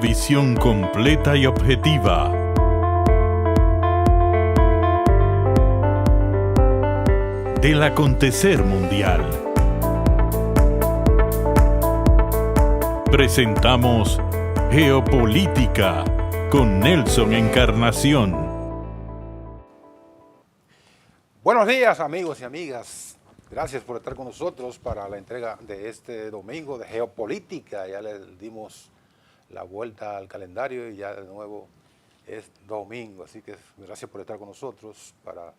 visión completa y objetiva. Del acontecer mundial. Presentamos Geopolítica con Nelson Encarnación. Buenos días, amigos y amigas. Gracias por estar con nosotros para la entrega de este domingo de Geopolítica. Ya le dimos la vuelta al calendario y ya de nuevo es domingo. Así que gracias por estar con nosotros para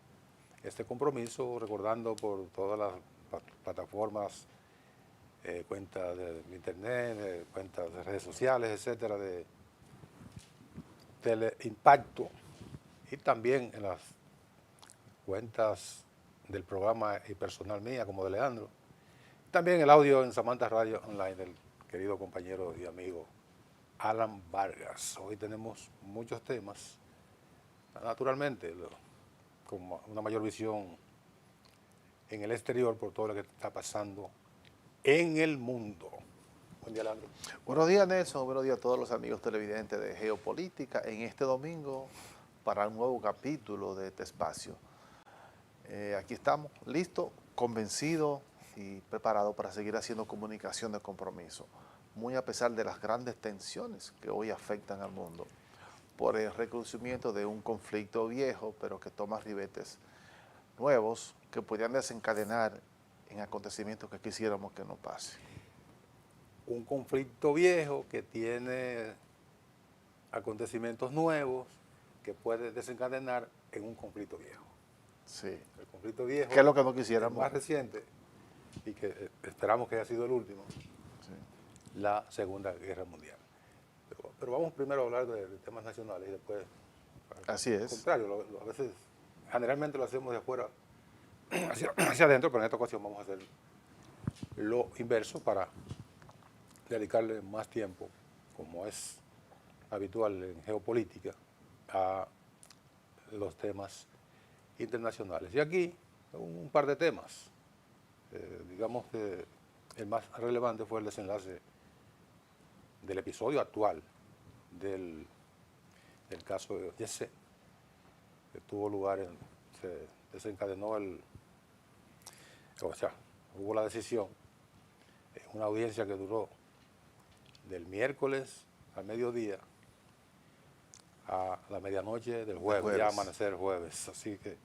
este compromiso, recordando por todas las plataformas, cuentas de internet, cuentas de redes sociales, etcétera, de Teleimpacto, y también en las cuentas del programa y personal mía como de Leandro. También el audio en Samantha Radio Online del querido compañero y amigo Alan Vargas. Hoy tenemos muchos temas, naturalmente, con una mayor visión en el exterior por todo lo que está pasando en el mundo. Buen día, Leandro. Buenos días, Nelson. Buenos días a todos los amigos televidentes de Geopolítica en este domingo para un nuevo capítulo de este espacio. Aquí estamos, listos, convencidos y preparados para seguir haciendo comunicación de compromiso, muy a pesar de las grandes tensiones que hoy afectan al mundo por el recrudecimiento de un conflicto viejo, pero que toma ribetes nuevos que podrían desencadenar en acontecimientos que quisiéramos que no pase. Un conflicto viejo que tiene acontecimientos nuevos que puede desencadenar en un conflicto viejo. Sí. El conflicto viejo, ¿Qué es lo que no quisiéramos? más reciente, y que esperamos que haya sido el último, Sí. la Segunda Guerra Mundial. Pero vamos primero a hablar de temas nacionales y después, Así es. al contrario, a veces, generalmente lo hacemos de afuera hacia adentro, pero en esta ocasión vamos a hacer lo inverso para dedicarle más tiempo, como es habitual en geopolítica, a los temas internacionales. Y aquí un par de temas. Digamos que el más relevante fue el desenlace del episodio actual del caso de Yese, que tuvo lugar, se desencadenó hubo la decisión en una audiencia que duró del miércoles al mediodía a la medianoche del jueves, ya amanecer el jueves. Así que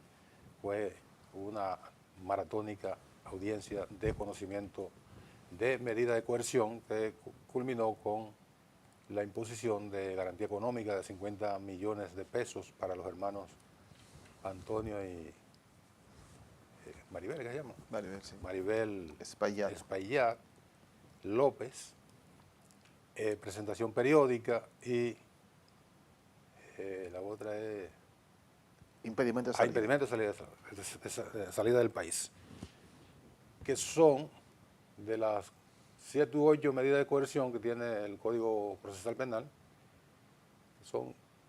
fue una maratónica audiencia de conocimiento de medida de coerción que culminó con la imposición de garantía económica de 50 millones de pesos para los hermanos Antonio y Maribel, ¿qué se llama? Maribel, sí. Maribel Espaillat López, presentación periódica, y la otra es impedimento de salida. impedimento de salida del país, que son de las 7 u 8 medidas de coerción que tiene el Código Procesal Penal.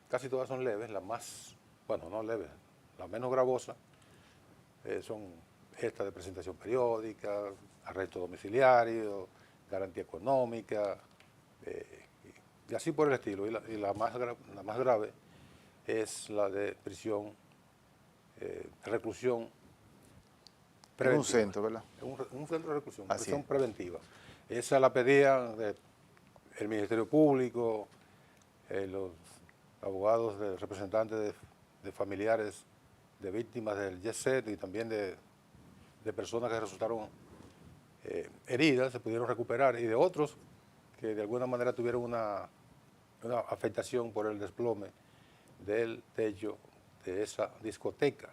Casi todas son leves, las más, bueno, no leves, las menos gravosas son esta de presentación periódica, arresto domiciliario, garantía económica, y así por el estilo. Y la más grave es la de prisión, reclusión preventiva. En un centro, ¿verdad? Un centro de reclusión, Así prisión es. preventiva. Esa la pedían el Ministerio Público, los abogados, representantes de familiares de víctimas del Jet y también de personas que resultaron heridas, se pudieron recuperar, y de otros que de alguna manera tuvieron una afectación por el desplome del techo de esa discoteca.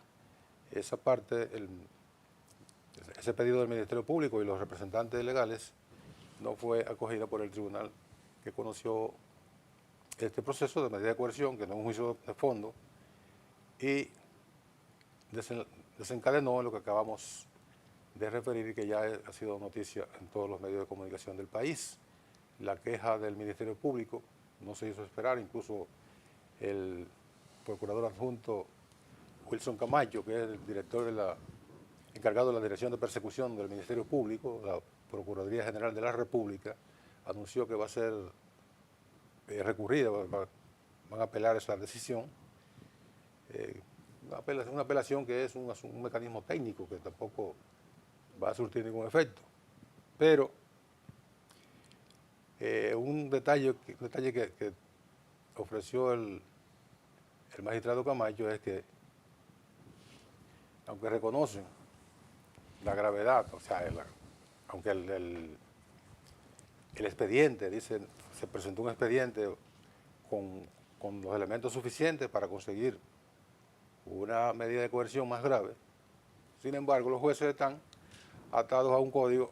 Esa parte, ese pedido del Ministerio Público y los representantes legales no fue acogida por el tribunal que conoció este proceso de medida de coerción, que no es un juicio de fondo, y desencadenó lo que acabamos de referir y que ya ha sido noticia en todos los medios de comunicación del país. La queja del Ministerio Público no se hizo esperar, incluso el procurador adjunto Wilson Camacho, que es el director encargado de la Dirección de Persecución del Ministerio Público, la Procuraduría General de la República, anunció que va a ser recurrida, van a apelar esa decisión. Una apelación que es un mecanismo técnico que tampoco va a surtir ningún efecto. Pero un detalle que ofreció el magistrado Camacho es que, aunque reconocen la gravedad, o sea, aunque el expediente, dicen, se presentó un expediente con los elementos suficientes para conseguir una medida de coerción más grave, sin embargo, los jueces están atados a un código,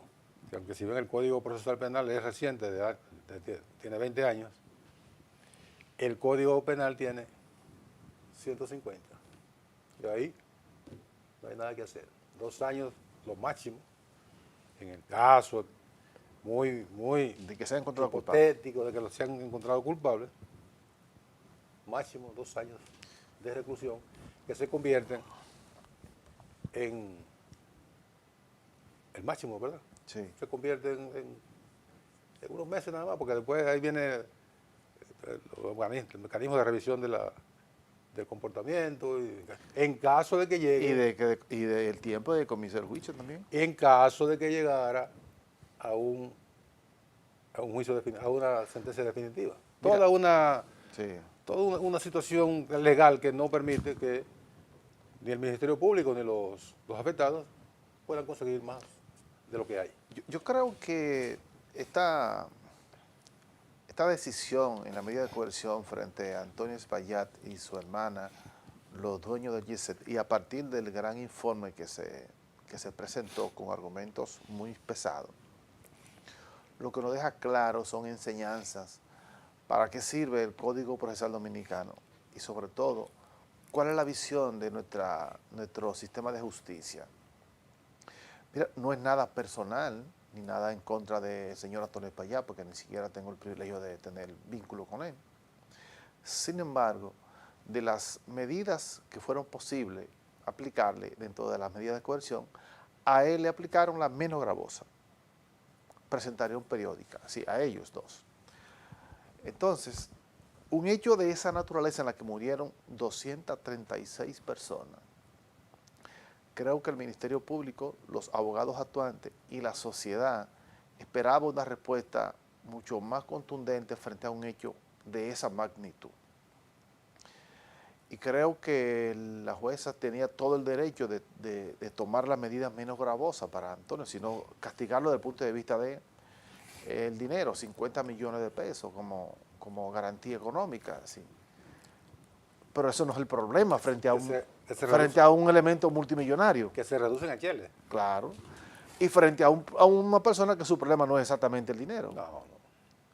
que aunque si ven el Código Procesal Penal es reciente, tiene 20 años, el Código Penal tiene 150. Y ahí no hay nada que hacer. 2 años, lo máximo, en el caso muy De que se ha encontrado hipotético de que los sean encontrado culpables, máximo 2 años de reclusión, que se convierten en el máximo, ¿verdad? Sí. Se convierten en unos meses nada más, porque después ahí viene el mecanismo de revisión del comportamiento, en caso de que llegue. Y del tiempo de comienzo del juicio también. En caso de que llegara a un juicio a una sentencia definitiva. Mira, Toda una situación legal que no permite que ni el Ministerio Público ni los afectados puedan conseguir más de lo que hay. Yo creo que esta decisión en la medida de coerción frente a Antonio Espaillat y su hermana, los dueños del GIESET, y a partir del gran informe que se presentó con argumentos muy pesados, lo que nos deja claro son enseñanzas para qué sirve el Código Procesal Dominicano y sobre todo, cuál es la visión de nuestro sistema de justicia. Mira, no es nada personal ni nada en contra del señor Antonio Espaillat, porque ni siquiera tengo el privilegio de tener vínculo con él. Sin embargo, de las medidas que fueron posibles aplicarle dentro de las medidas de coerción, a él le aplicaron la menos gravosa, presentación periódica, sí, a ellos dos. Entonces, un hecho de esa naturaleza en la que murieron 236 personas, creo que el Ministerio Público, los abogados actuantes y la sociedad esperaba una respuesta mucho más contundente frente a un hecho de esa magnitud. Y creo que la jueza tenía todo el derecho de tomar las medidas menos gravosas para Antonio, sino castigarlo desde el punto de vista de el dinero, 50 millones de pesos como garantía económica. ¿Sí? Pero eso no es el problema frente a un elemento multimillonario. Que se reducen a cheles. Claro. Y frente a una persona que su problema no es exactamente el dinero. No.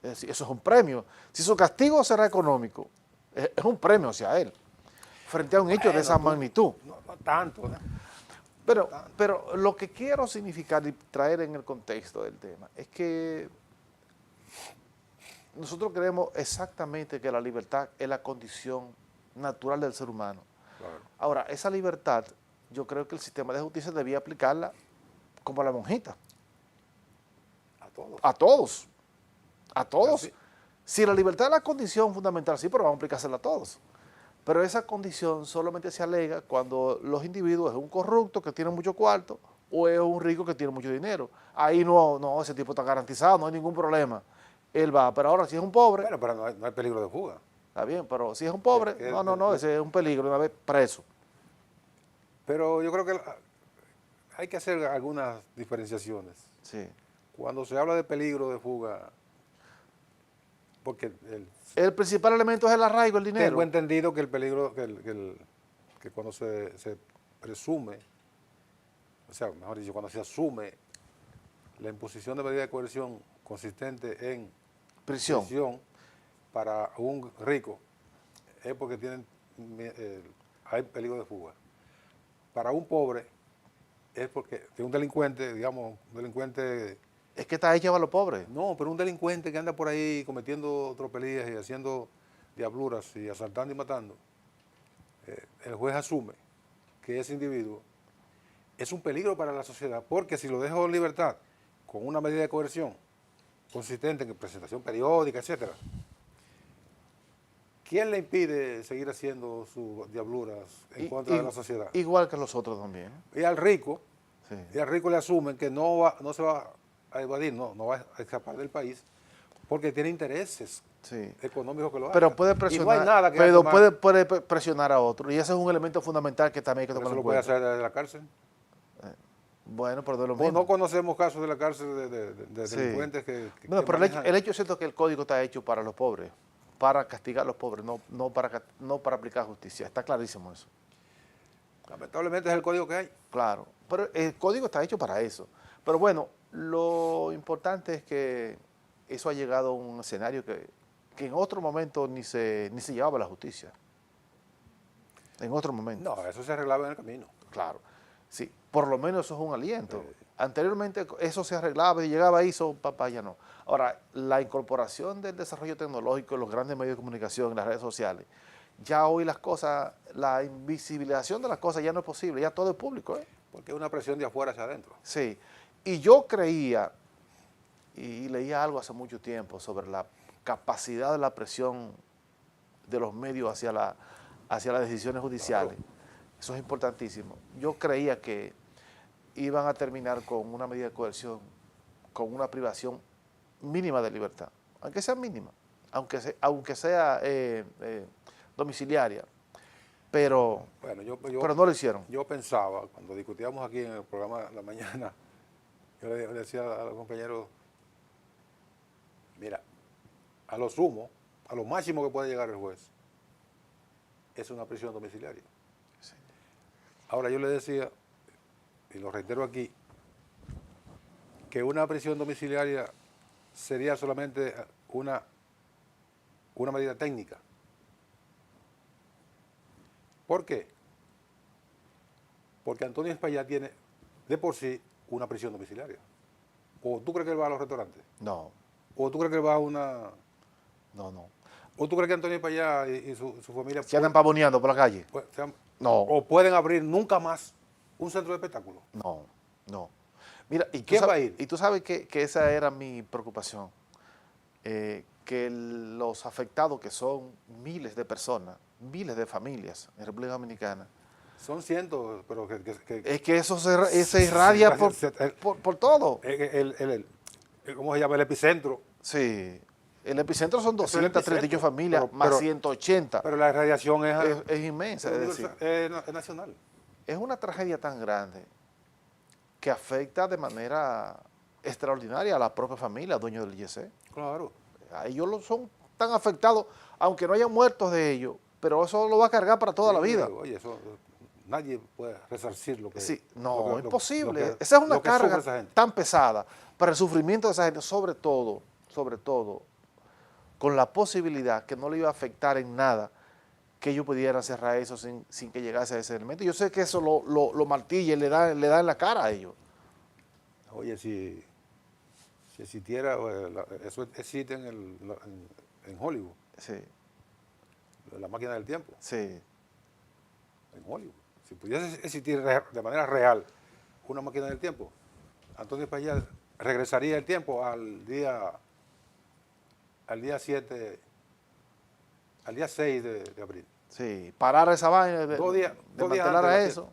Es decir, eso es un premio. Si su castigo será económico, es un premio hacia él. Frente a un hecho de esa magnitud. No tanto, ¿no? Pero lo que quiero significar y traer en el contexto del tema es que nosotros creemos exactamente que la libertad es la condición natural del ser humano. Claro. Ahora, esa libertad, yo creo que el sistema de justicia debía aplicarla como a la monjita. A todos. A todos. A todos. Sí. Si la libertad es la condición fundamental, sí, pero vamos a aplicársela a todos. Pero esa condición solamente se alega cuando los individuos es un corrupto que tiene mucho cuarto o es un rico que tiene mucho dinero. Ahí no, ese tipo está garantizado, no hay ningún problema. Él va, pero ahora si es un pobre... Bueno, pero no hay peligro de fuga. Está bien, pero si es un pobre, no, ese es un peligro, una vez preso. Pero yo creo que hay que hacer algunas diferenciaciones. Sí. Cuando se habla de peligro de fuga, porque El principal elemento es el arraigo, el dinero. tengo entendido que el peligro, que cuando se presume, o sea, mejor dicho, cuando se asume la imposición de medida de coerción consistente en prisión para un rico, es porque hay peligro de fuga. Para un pobre, es porque de un delincuente, digamos, un delincuente... Es que está hecha para los pobres. No, pero un delincuente que anda por ahí cometiendo tropelías y haciendo diabluras y asaltando y matando, el juez asume que ese individuo es un peligro para la sociedad, porque si lo dejo en libertad con una medida de coerción consistente en presentación periódica, etcétera, ¿quién le impide seguir haciendo sus diabluras en contra de la sociedad? Igual que los otros también. Y al rico, Sí. le asumen que no se va a evadir, no va a escapar del país, porque tiene intereses Sí. económicos que lo Pero hagan. puede Y no hay presionar, nada que pero tomar. puede presionar a otro. Y ese es un elemento fundamental que también hay que Pero tomar eso en lo puede cuenta. hacer desde la cárcel. Bueno, pero de lo O mismo. no conocemos casos de la cárcel de Sí. delincuentes Bueno, que pero manejan. el hecho es cierto que el código está hecho para los pobres, para castigar a los pobres, no para aplicar justicia. Está clarísimo eso. Lamentablemente es el código que hay. Claro. Pero el código está hecho para eso. Pero bueno, lo importante es que eso ha llegado a un escenario que en otro momento ni se llevaba a la justicia. En otro momento. No, eso se arreglaba en el camino. Claro. Sí, por lo menos eso es un aliento. Anteriormente eso se arreglaba y llegaba ahí, papá, ya no. Ahora, la incorporación del desarrollo tecnológico en los grandes medios de comunicación, en las redes sociales, ya hoy las cosas, la invisibilización de las cosas ya no es posible, ya todo es público, ¿eh? Porque es una presión de afuera hacia adentro. Sí, y yo creía, y leía algo hace mucho tiempo sobre la capacidad de la presión de los medios hacia las decisiones judiciales. Claro. Eso es importantísimo. Yo creía que iban a terminar con una medida de coerción, con una privación mínima de libertad, aunque sea mínima, aunque sea domiciliaria, pero, bueno, pero no lo hicieron. Yo pensaba, cuando discutíamos aquí en el programa de la mañana, yo le decía a los compañeros, mira, a lo sumo, a lo máximo que puede llegar el juez, es una prisión domiciliaria. Sí. Ahora yo le decía, y lo reitero aquí, que una prisión domiciliaria sería solamente una medida técnica. ¿Por qué? Porque Antonio Espaillat tiene de por sí una prisión domiciliaria. ¿O tú crees que él va a los restaurantes? No. ¿O tú crees que él va a una...? No. ¿O tú crees que Antonio Espaillat y su familia... ¿Se andan pavoneando por la calle? No. ¿O pueden abrir nunca más un centro de espectáculo? No. Mira, y ¿quién va a ir? Y tú sabes que esa era mi preocupación, que los afectados, que son miles de personas, miles de familias en República Dominicana. Son cientos, pero es que eso se irradia por todo. ¿Cómo se llama? El epicentro. Sí. El epicentro son 238 familias, más 180. Pero la irradiación es inmensa. Es nacional. Es una tragedia tan grande que afecta de manera extraordinaria a la propia familia, dueños del YC. Claro. A ellos son tan afectados, aunque no hayan muertos de ellos, pero eso lo va a cargar para toda la vida. Oye, eso nadie puede resarcir lo que... Sí, no, es imposible. Esa es una carga tan pesada para el sufrimiento de esa gente, sobre todo, con la posibilidad que no le iba a afectar en nada que ellos pudieran cerrar eso sin que llegase a ese elemento. Yo sé que eso lo martilla y le da en la cara a ellos. Oye, si existiera, eso existe en Hollywood. Sí. La máquina del tiempo. Sí. En Hollywood. Si pudiese existir de manera real una máquina del tiempo, Antonio Espaillat regresaría el tiempo al día 7, al día 6 de abril. Sí, parar esa vaina, desmantelar a eso.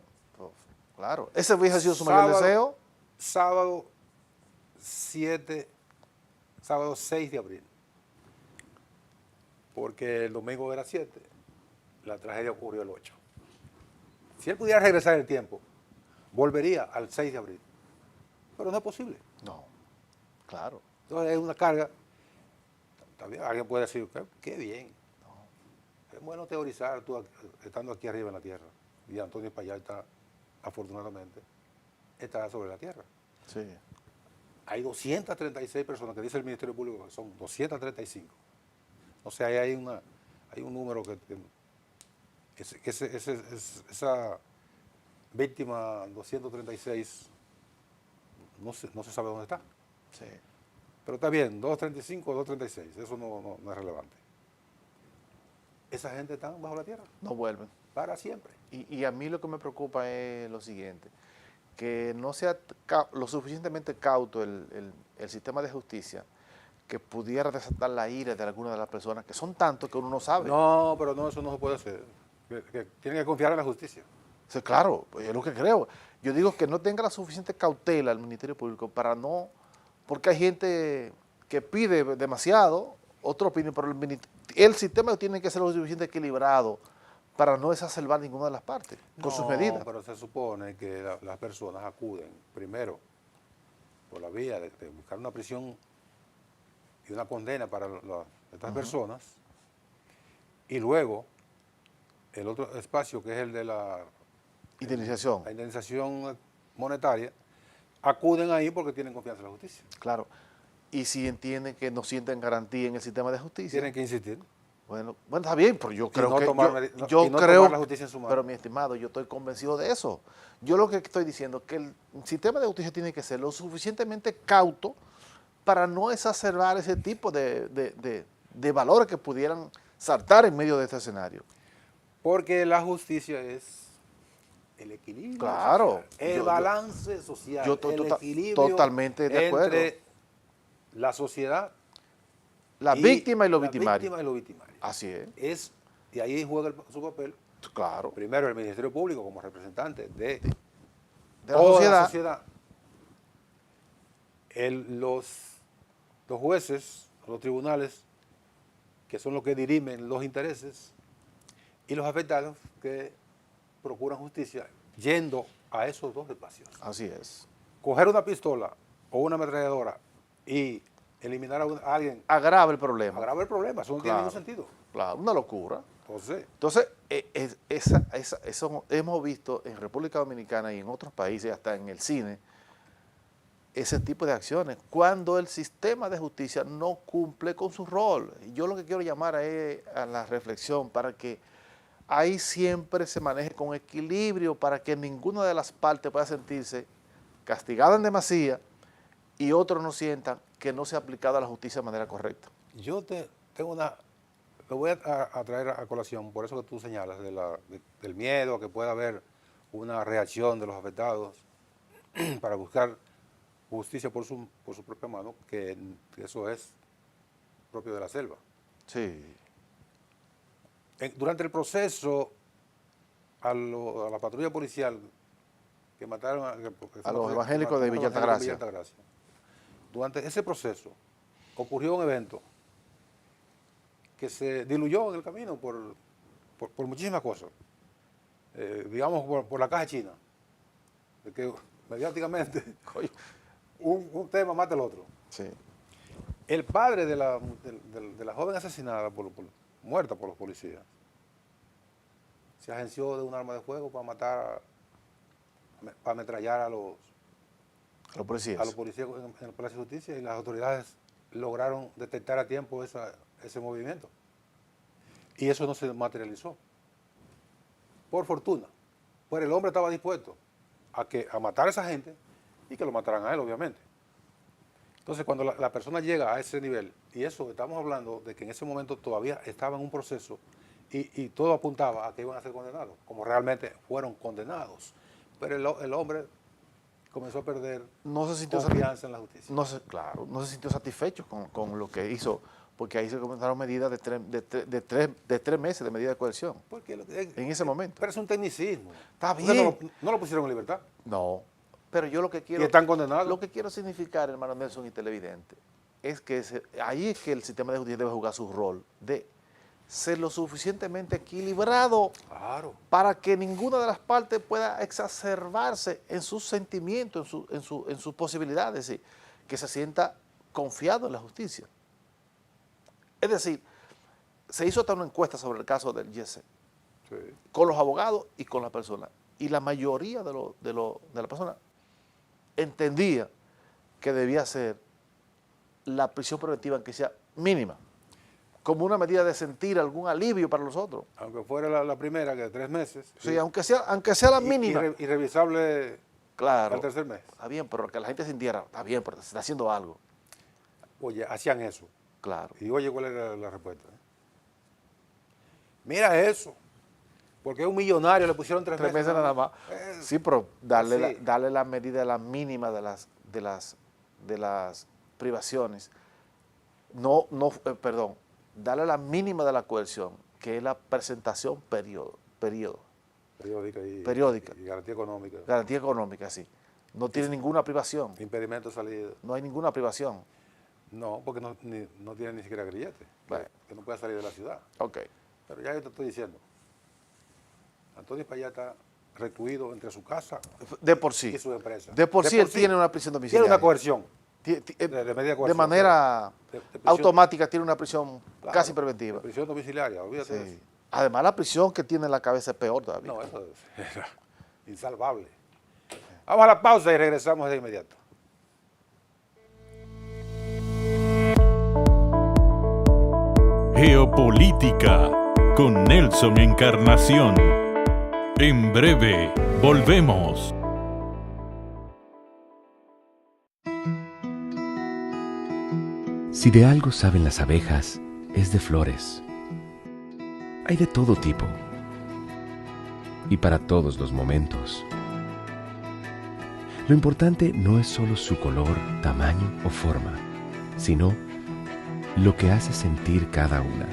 Claro, ese hubiese sido su mayor deseo. Sábado 6 de abril. Porque el domingo era 7, la tragedia ocurrió el 8. Si él pudiera regresar el tiempo, volvería al 6 de abril. Pero no es posible. No, claro. Entonces es una carga. También alguien puede decir, qué bien. No. Es bueno teorizar tú estando aquí arriba en la tierra. Y Antonio Espaillat está, afortunadamente, está sobre la tierra. Sí. Hay 236 personas, que dice el Ministerio Público que son 235. O sea, hay un número que esa víctima 236 no se sabe dónde está. Sí. Pero está bien, 235 o 236, eso no es relevante. Esa gente está bajo la tierra. No vuelven. Para siempre. Y a mí lo que me preocupa es lo siguiente, que no sea lo suficientemente cauto el sistema de justicia que pudiera desatar la ira de alguna de las personas, que son tantos que uno no sabe. No, pero no, eso no se puede hacer. Que tienen que confiar en la justicia. Sí, claro, pues es lo que creo. Yo digo que no tenga la suficiente cautela el Ministerio Público para no, porque hay gente que pide demasiado, otros piden, pero el sistema tiene que ser lo suficiente equilibrado para no exacerbar ninguna de las partes con sus medidas. Pero se supone que las personas acuden primero por la vía de buscar una prisión y una condena para estas personas, y luego el otro espacio, que es el de la indemnización monetaria, acuden ahí porque tienen confianza en la justicia. Claro. Y si entienden que no sienten garantía en el sistema de justicia. Tienen que insistir. Bueno, está bien, pero yo creo no que tomar creo, la justicia en su mano. pero mi estimado, yo estoy convencido de eso. Yo lo que estoy diciendo es que el sistema de justicia tiene que ser lo suficientemente cauto para no exacerbar ese tipo de valores que pudieran saltar en medio de este escenario. Porque la justicia es el equilibrio Claro, social, el balance social, yo estoy el equilibrio totalmente de acuerdo. entre la sociedad, La víctima y los victimarios. víctima y los victimarios. Así es. Y ahí juega su papel, Claro. primero el Ministerio Público como representante de De la toda la sociedad. sociedad. Los jueces, los tribunales, que son los que dirimen los intereses, y los afectados que procuran justicia yendo a esos dos espacios. Así es. Coger una pistola o una ametralladora y eliminar a alguien Agrava el problema. agrava el problema, eso no tiene ningún sentido. Claro, una locura. Entonces, Eso hemos visto en República Dominicana y en otros países, hasta en el cine, ese tipo de acciones, cuando el sistema de justicia no cumple con su rol. Yo lo que quiero llamar a la reflexión para que ahí siempre se maneje con equilibrio, para que ninguna de las partes pueda sentirse castigada en demasía y otros no sientan que no se ha aplicado a la justicia de manera correcta. yo tengo lo voy a traer a colación, por eso que tú señalas, del miedo, que pueda haber una reacción de los afectados para buscar justicia por su propia mano, que eso es propio de la selva. Sí. Durante el proceso a la patrulla policial que mataron A los evangélicos de Villa Altagracia. Durante ese proceso ocurrió un evento que se diluyó en el camino por muchísimas cosas. Digamos, por la caja china, de que mediáticamente un tema mata al otro. Sí. El padre de la joven asesinada, muerta por los policías, se agenció de un arma de fuego para matar, para ametrallar a los policías. A los policías en el Palacio de Justicia, y las autoridades lograron detectar a tiempo ese movimiento. Y eso no se materializó. Por fortuna. Pues el hombre estaba dispuesto a matar a esa gente y que lo mataran a él, obviamente. Entonces, cuando la persona llega a ese nivel, y eso estamos hablando de que en ese momento todavía estaba en un proceso y todo apuntaba a que iban a ser condenados, como realmente fueron condenados. Pero el hombre comenzó a perder confianza en la justicia. No se sintió satisfecho con lo que hizo, porque ahí se comenzaron medidas de 3 meses de medida de coerción. En ese momento. Pero es un tecnicismo. Está bien. No lo pusieron en libertad. No, pero yo lo que quiero... Y están condenados. Lo que quiero significar, hermano Nelson y televidente, es que ahí es que el sistema de justicia debe jugar su rol de ser lo suficientemente equilibrado para que ninguna de las partes pueda exacerbarse en sus sentimientos, en sus posibilidades, ¿sí? Que se sienta confiado en la justicia. Es decir, se hizo hasta una encuesta sobre el caso del Yese, sí, con los abogados y con las personas, y la mayoría de las personas entendía que debía ser la prisión preventiva, aunque sea mínima, como una medida de sentir algún alivio para los otros. Aunque fuera la primera, que de 3 meses. Sí, sí, aunque sea la mínima. Y revisable, claro, al tercer mes. Está bien, pero que la gente sintiera, está bien, pero se está haciendo algo. Oye, hacían eso. Claro. Y oye, ¿cuál era la respuesta? Mira eso. Porque a un millonario le pusieron 3 meses. 3 meses nada más. Sí, pero darle la medida, la mínima de las privaciones perdón, darle la mínima de la coerción, que es la presentación periódica y garantía económica. garantía económica, sí. No tiene ninguna privación, Impedimento de salida. no hay ninguna privación. No, porque no tiene ni siquiera grillete, Bueno. que no puede salir de la ciudad. Ok. Pero ya yo te estoy diciendo, Antonio Espaillat está recluido entre su casa De por sí. y su empresa. De por sí él tiene una prisión Tiene domiciliaria. una coerción. De medida coerción, manera de prisión. automática tiene una prisión Claro, casi preventiva. de prisión domiciliaria, olvídate de Sí. eso. Además, la prisión que tiene en la cabeza es peor todavía. No, eso es insalvable. Vamos a la pausa y regresamos de inmediato. Geopolítica con Nelson Encarnación. En breve, volvemos. Si de algo saben las abejas, es de flores. Hay de todo tipo y para todos los momentos. Lo importante no es solo su color, tamaño o forma, sino lo que hace sentir cada una.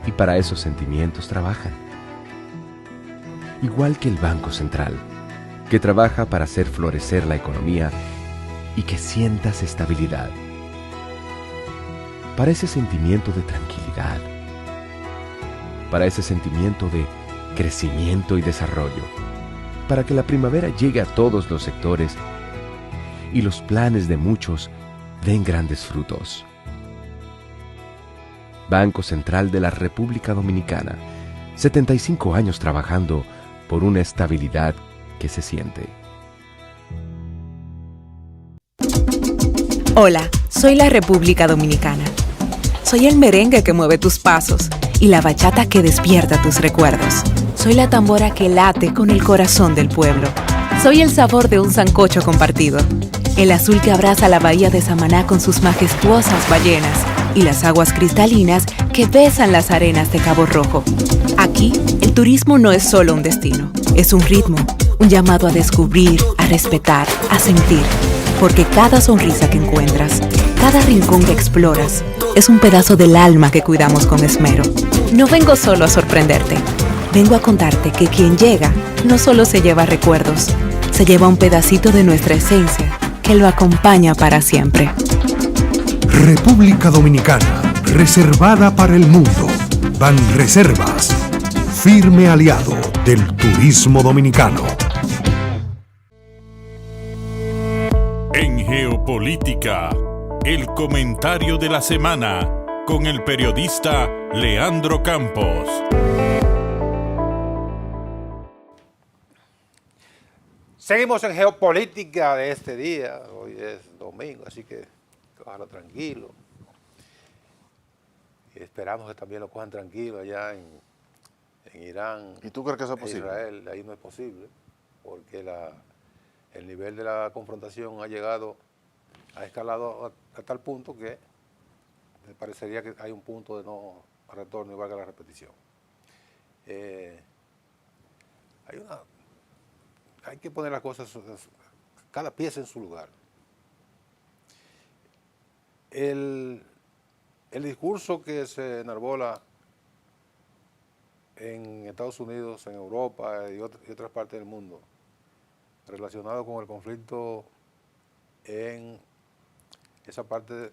Y para esos sentimientos trabajan. Igual que el Banco Central, que trabaja para hacer florecer la economía y que sientas estabilidad. Para ese sentimiento de tranquilidad. Para ese sentimiento de crecimiento y desarrollo. Para que la primavera llegue a todos los sectores y los planes de muchos den grandes frutos. Banco Central de la República Dominicana, 75 años trabajando por una estabilidad que se siente. Hola, soy la República Dominicana. Soy el merengue que mueve tus pasos y la bachata que despierta tus recuerdos. Soy la tambora que late con el corazón del pueblo. Soy el sabor de un sancocho compartido. El azul que abraza la bahía de Samaná con sus majestuosas ballenas y las aguas cristalinas que besan las arenas de Cabo Rojo. Aquí, el turismo no es solo un destino, es un ritmo, un llamado a descubrir, a respetar, a sentir. Porque cada sonrisa que encuentras, cada rincón que exploras, es un pedazo del alma que cuidamos con esmero. No vengo solo a sorprenderte, vengo a contarte que quien llega no solo se lleva recuerdos, se lleva un pedacito de nuestra esencia que lo acompaña para siempre. República Dominicana, reservada para el mundo. Banreservas, firme aliado del turismo dominicano. En Geopolítica, el comentario de la semana con el periodista Leandro Campos. Seguimos en Geopolítica de este día. Hoy es domingo, así que cójalo tranquilo. Y esperamos que también lo cojan tranquilo allá en Irán. ¿Y tú crees que eso es en posible? Israel, ahí no es posible, porque el nivel de la confrontación ha escalado a tal punto que me parecería que hay un punto de no retorno y valga la repetición. Hay que poner las cosas, cada pieza en su lugar. El discurso que se enarbola en Estados Unidos, en Europa y otras partes del mundo, relacionado con el conflicto en esa parte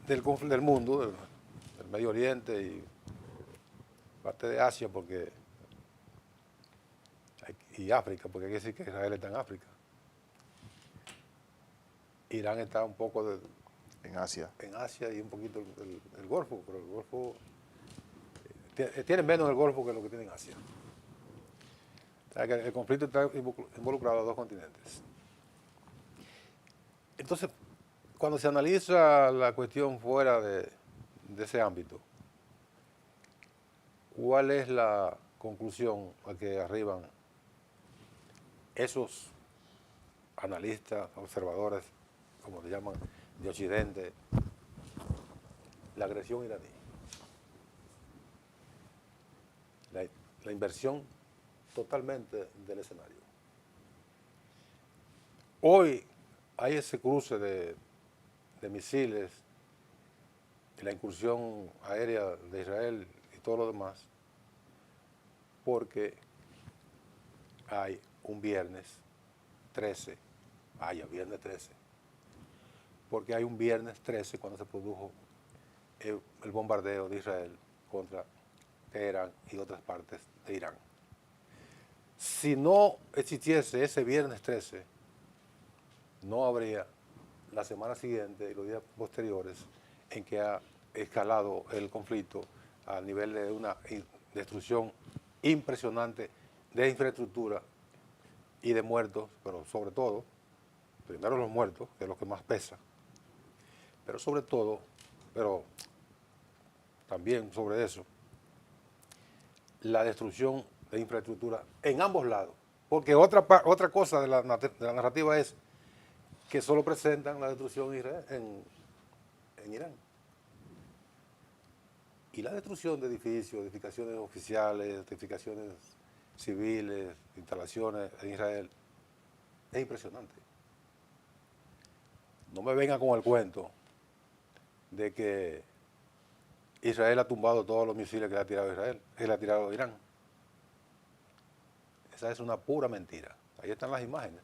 del mundo, del Medio Oriente y parte de Asia, y África, porque hay que decir que Israel está en África. Irán está un poco En Asia. en Asia y un poquito el Golfo, pero el Golfo tiene menos el Golfo que lo que tiene en Asia. O sea, que el conflicto está involucrado a dos continentes. Entonces, cuando se analiza la cuestión fuera de ese ámbito, ¿cuál es la conclusión a que arriban esos analistas, observadores, como le llaman, de Occidente? La agresión iraní. La inversión totalmente del escenario. Hoy hay ese cruce de de misiles, y la incursión aérea de Israel y todo lo demás, porque hay un viernes 13, viernes 13, porque hay un viernes 13 cuando se produjo el bombardeo de Israel contra Teherán y otras partes de Irán. Si no existiese ese viernes 13, no habría la semana siguiente y los días posteriores en que ha escalado el conflicto al nivel de una destrucción impresionante de infraestructura y de muertos, pero sobre todo, primero los muertos, que es lo que más pesa, pero sobre todo, pero también sobre eso, la destrucción de infraestructura en ambos lados. Porque otra cosa de la narrativa es que solo presentan la destrucción en Irán. Y la destrucción de edificios, edificaciones oficiales, edificaciones civiles, instalaciones en Israel, es impresionante. No me vengan con el cuento de que Israel ha tumbado todos los misiles que le ha tirado Israel, que le ha tirado Irán. Esa es una pura mentira. Ahí están las imágenes,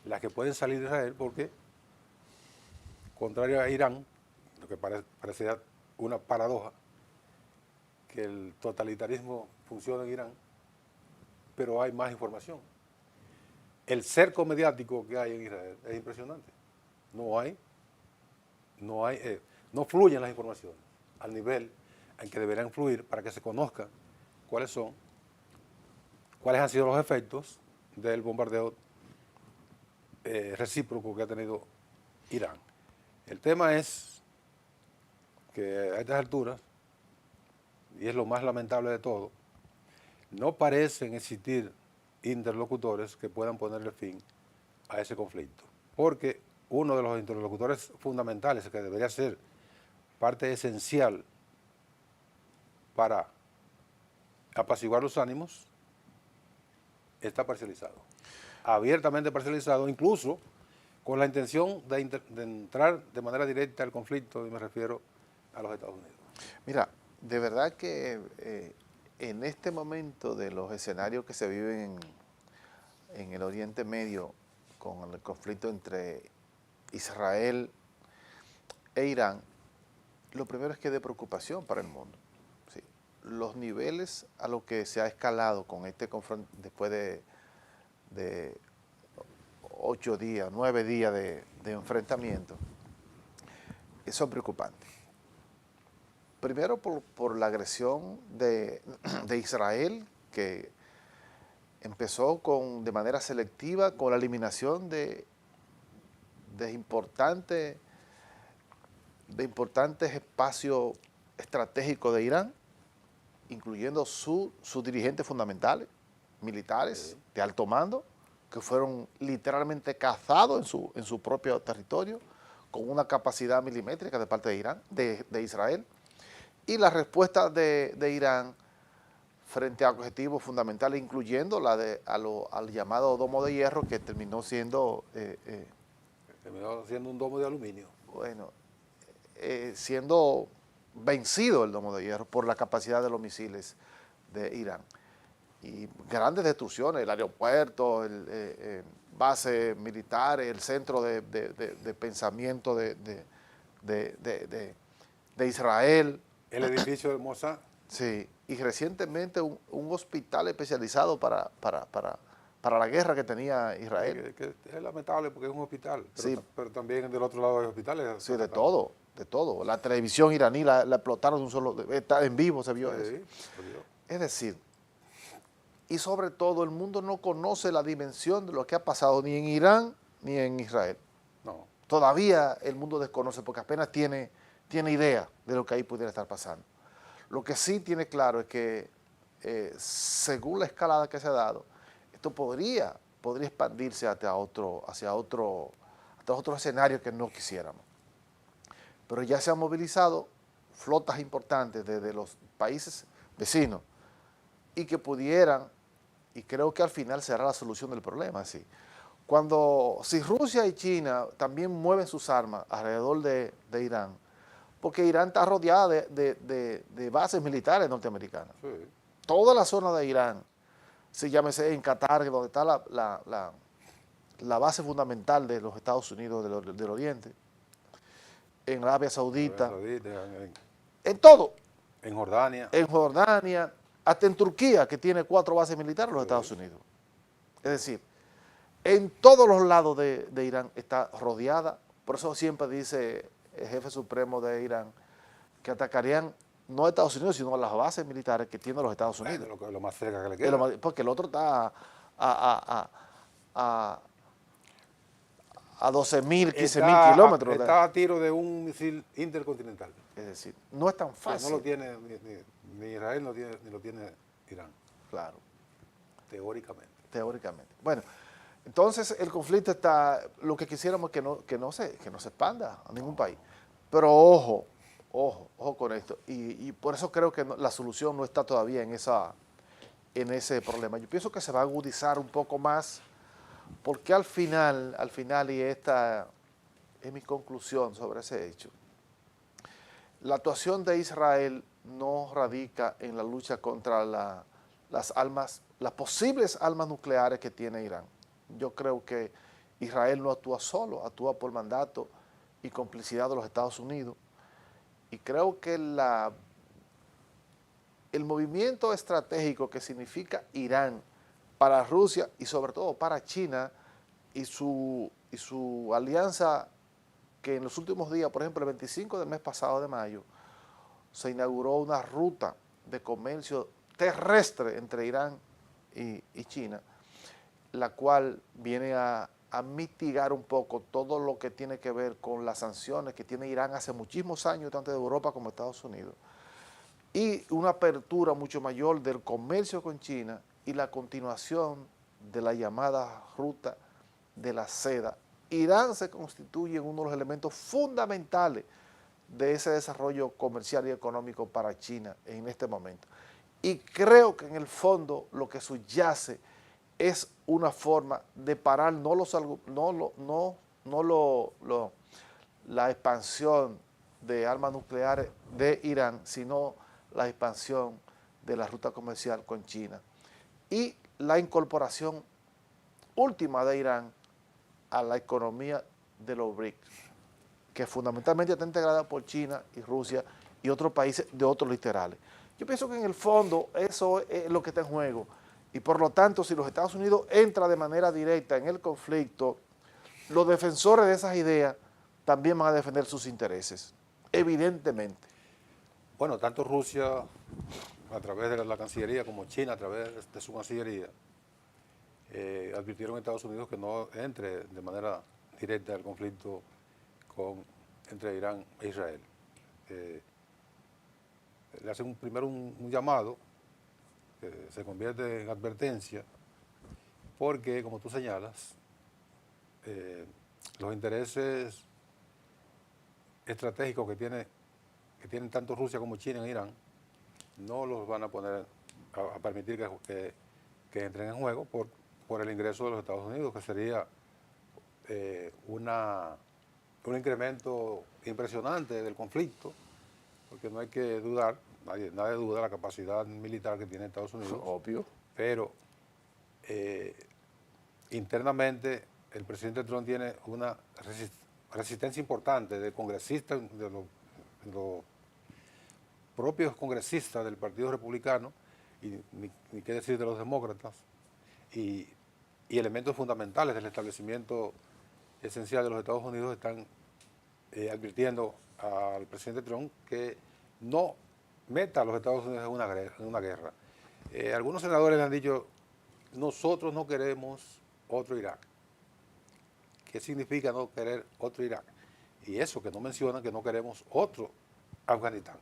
las que pueden salir de Israel porque, contrario a Irán, lo que parecería una paradoja, que el totalitarismo funciona en Irán, pero hay más información. El cerco mediático que hay en Israel es impresionante. No fluyen las informaciones al nivel en que deberían fluir para que se conozca cuáles han sido los efectos del bombardeo recíproco que ha tenido Irán. El tema es que a estas alturas, y es lo más lamentable de todo, no parecen existir interlocutores que puedan ponerle fin a ese conflicto. Porque uno de los interlocutores fundamentales, que debería ser parte esencial para apaciguar los ánimos, está parcializado. Abiertamente parcializado, incluso con la intención de entrar de manera directa al conflicto, y me refiero a los Estados Unidos. Mira, de verdad que en este momento de los escenarios que se viven en el Oriente Medio con el conflicto entre Israel e Irán, lo primero es que es de preocupación para el mundo. ¿Sí? Los niveles a los que se ha escalado con este conflicto después de 8 días, 9 días de enfrentamiento, son preocupantes. Primero por la agresión de Israel, que empezó de manera selectiva con la eliminación de importantes espacios estratégicos de Irán, incluyendo sus dirigentes fundamentales, militares de alto mando, que fueron literalmente cazados en su propio territorio, con una capacidad milimétrica de parte de Irán, de Israel. Y la respuesta de Irán frente a objetivos fundamentales, incluyendo al llamado domo de hierro, que terminó siendo... terminó siendo un domo de aluminio. Bueno, siendo vencido el domo de hierro por la capacidad de los misiles de Irán. Y grandes destrucciones, el aeropuerto, bases militares, el centro de pensamiento de Israel. El edificio de Mossad. Sí, y recientemente un hospital especializado para la guerra que tenía Israel. Que es lamentable porque es un hospital, pero, sí, pero también del otro lado hay hospitales. Sí, de todo. La televisión iraní la explotaron de un solo... en vivo se vio eso. Es decir, y sobre todo el mundo no conoce la dimensión de lo que ha pasado ni en Irán ni en Israel. No. Todavía el mundo desconoce porque apenas tiene idea de lo que ahí pudiera estar pasando. Lo que sí tiene claro es que según la escalada que se ha dado, esto podría expandirse hacia otro escenario que no quisiéramos. Pero ya se han movilizado flotas importantes desde los países vecinos y que pudieran, y creo que al final será la solución del problema, sí, si Rusia y China también mueven sus armas alrededor de Irán, porque Irán está rodeada de bases militares norteamericanas. Sí. Toda la zona de Irán, si llámese en Qatar, donde está la base fundamental de los Estados Unidos del Oriente, en Arabia Saudita, en todo, en Jordania, hasta en Turquía, que tiene 4 bases militares los Estados Unidos. Es decir, en todos los lados de Irán está rodeada, por eso siempre dice el jefe supremo de Irán que atacarían no a Estados Unidos, sino a las bases militares que tienen los Estados Unidos. Lo más cerca que le queda. Porque el otro está a 12.000, 15.000 kilómetros. Está a tiro de un misil intercontinental. Es decir, no es tan fácil. No lo tiene ni Israel, ni lo tiene Irán. Claro. Teóricamente. Bueno, entonces el conflicto está, lo que quisiéramos es que no se expanda a ningún país. Pero ojo con esto. Y por eso creo que la solución no está todavía en ese problema. Yo pienso que se va a agudizar un poco más, porque al final, y esta es mi conclusión sobre ese hecho, la actuación de Israel no radica en la lucha contra las posibles armas nucleares que tiene Irán. Yo creo que Israel no actúa solo, actúa por mandato y complicidad de los Estados Unidos. Y creo que el movimiento estratégico que significa Irán para Rusia y sobre todo para China y su alianza, que en los últimos días, por ejemplo el 25 del mes pasado de mayo, se inauguró una ruta de comercio terrestre entre Irán y China, la cual viene a mitigar un poco todo lo que tiene que ver con las sanciones que tiene Irán hace muchísimos años, tanto de Europa como de Estados Unidos, y una apertura mucho mayor del comercio con China y la continuación de la llamada ruta de la seda. Irán se constituye en uno de los elementos fundamentales de ese desarrollo comercial y económico para China en este momento. Y creo que en el fondo lo que subyace es una forma de parar la expansión de armas nucleares de Irán, sino la expansión de la ruta comercial con China y la incorporación última de Irán a la economía de los BRICS, que fundamentalmente está integrada por China y Rusia y otros países de otros literales. Yo pienso que en el fondo eso es lo que está en juego. Y por lo tanto, si los Estados Unidos entran de manera directa en el conflicto, los defensores de esas ideas también van a defender sus intereses, evidentemente. Bueno, tanto Rusia a través de la Cancillería como China a través de su Cancillería advirtieron a Estados Unidos que no entre de manera directa al conflicto entre Irán e Israel. Le hacen primero un llamado que se convierte en advertencia, porque, como tú señalas, los intereses estratégicos que tienen tanto Rusia como China en Irán no los van a poner a permitir que entren en juego por el ingreso de los Estados Unidos, que sería un incremento impresionante del conflicto, porque no hay que dudar, nadie duda la capacidad militar que tiene Estados Unidos. Obvio. Pero internamente el presidente Trump tiene una resistencia importante de congresistas, de los propios congresistas del Partido Republicano, y ni qué decir de los demócratas, y elementos fundamentales del establecimiento esencial de los Estados Unidos están advirtiendo al presidente Trump que no meta a los Estados Unidos en una guerra. Algunos senadores le han dicho, nosotros no queremos otro Irak. ¿Qué significa no querer otro Irak? Y eso que no mencionan, que no queremos otro Afganistán,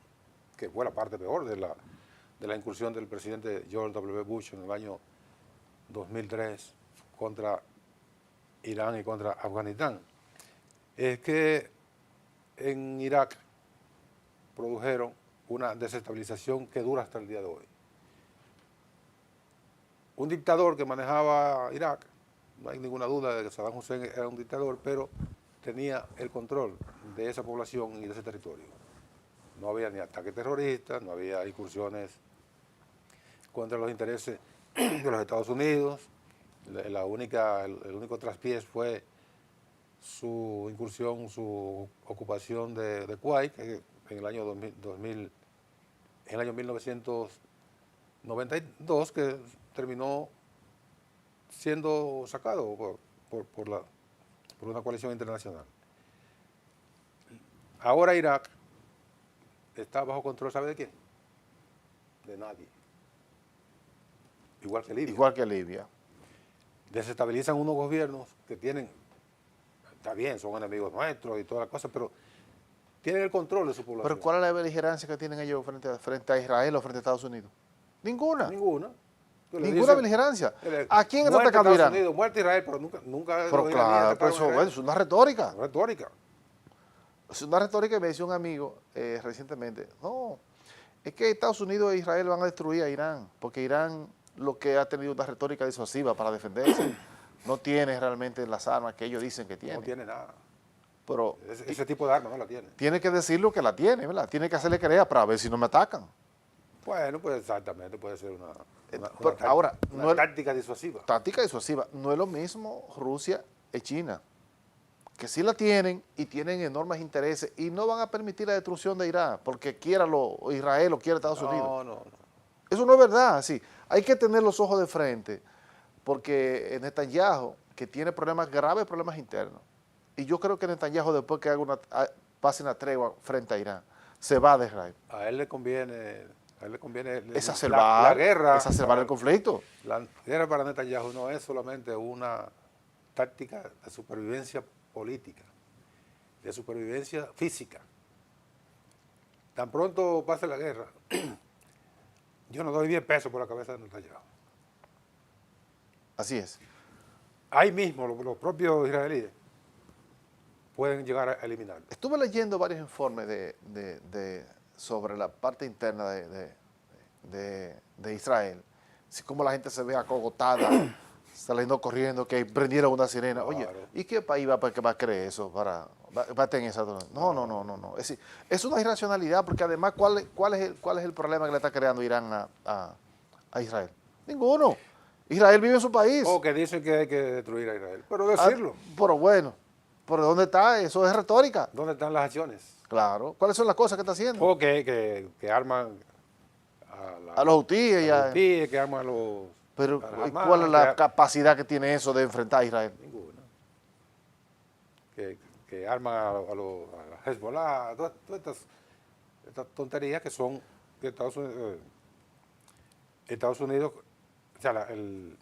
que fue la parte peor de la incursión del presidente George W. Bush en el año 2003 contra Irán y contra Afganistán. Es que en Irak produjeron una desestabilización que dura hasta el día de hoy. Un dictador que manejaba Irak no hay ninguna duda de que Saddam Hussein era un dictador, pero tenía el control de esa población y de ese territorio. No había ni ataques terroristas, no había incursiones contra los intereses de los Estados Unidos. El único traspiés fue su incursión, su ocupación de Kuwait en el año 2000, en el año 1992, que terminó siendo sacado por una coalición internacional. Ahora Irak está bajo control, ¿sabe de quién? De nadie. Igual que Libia. Igual que Libia. Desestabilizan unos gobiernos que tienen, está bien, son enemigos nuestros y todas las cosas, pero tienen el control de su población. Pero ¿cuál es la beligerancia que tienen ellos frente a Israel o frente a Estados Unidos? Ninguna. Ninguna. Ninguna beligerancia. ¿A quién está atacando Irán? Unidos, muerte Israel, pero nunca Pero claro, pero eso, bueno, es una retórica. Retórica. Es una retórica que me decía un amigo recientemente. No, es que Estados Unidos e Israel van a destruir a Irán, porque Irán lo que ha tenido una retórica disuasiva para defenderse. No tiene realmente las armas que ellos dicen que tiene. No tiene nada. Pero ese tipo de armas no la tiene. Tiene que decir lo que la tiene, ¿verdad? Tiene que hacerle creer para ver si no me atacan. Bueno, pues exactamente, puede ser una táctica disuasiva. Táctica disuasiva. No es lo mismo Rusia y China, que sí la tienen y tienen enormes intereses y no van a permitir la destrucción de Irán porque quiera Israel o quiera Estados Unidos. No. Eso no es verdad, sí. Hay que tener los ojos de frente porque Netanyahu, que tiene graves problemas internos, y yo creo que Netanyahu, después que pase una tregua frente a Irán, se va de Israel. A él le conviene Exacerbar la guerra. Exacerbar el conflicto. La guerra para Netanyahu no es solamente una táctica de supervivencia política, de supervivencia física. Tan pronto pase la guerra, yo no doy 10 pesos por la cabeza de Netanyahu. Así es. Ahí mismo los propios israelíes pueden llegar a eliminarlo. Estuve leyendo varios informes sobre la parte interna de Israel, así como la gente se ve acogotada, saliendo corriendo, que prendieron una sirena. Oye, Claro. ¿y qué país va a creer eso? Va a tener esa... No. Es una irracionalidad, porque además, ¿cuál es el problema que le está creando Irán a Israel? Ninguno. Israel vive en su país. O que dicen que hay que destruir a Israel. Pero decirlo. Pero bueno, ¿por dónde está? Eso es retórica. ¿Dónde están las acciones? Claro. ¿Cuáles son las cosas que está haciendo? O que arman A los hutíes y a... hutíes, que arman a los... Pero a las ¿cuál es la Hamas, capacidad que tiene eso de enfrentar a Israel? Ninguna. Que arman a la Hezbollah, todas estas tonterías que son que Estados Unidos, o sea, el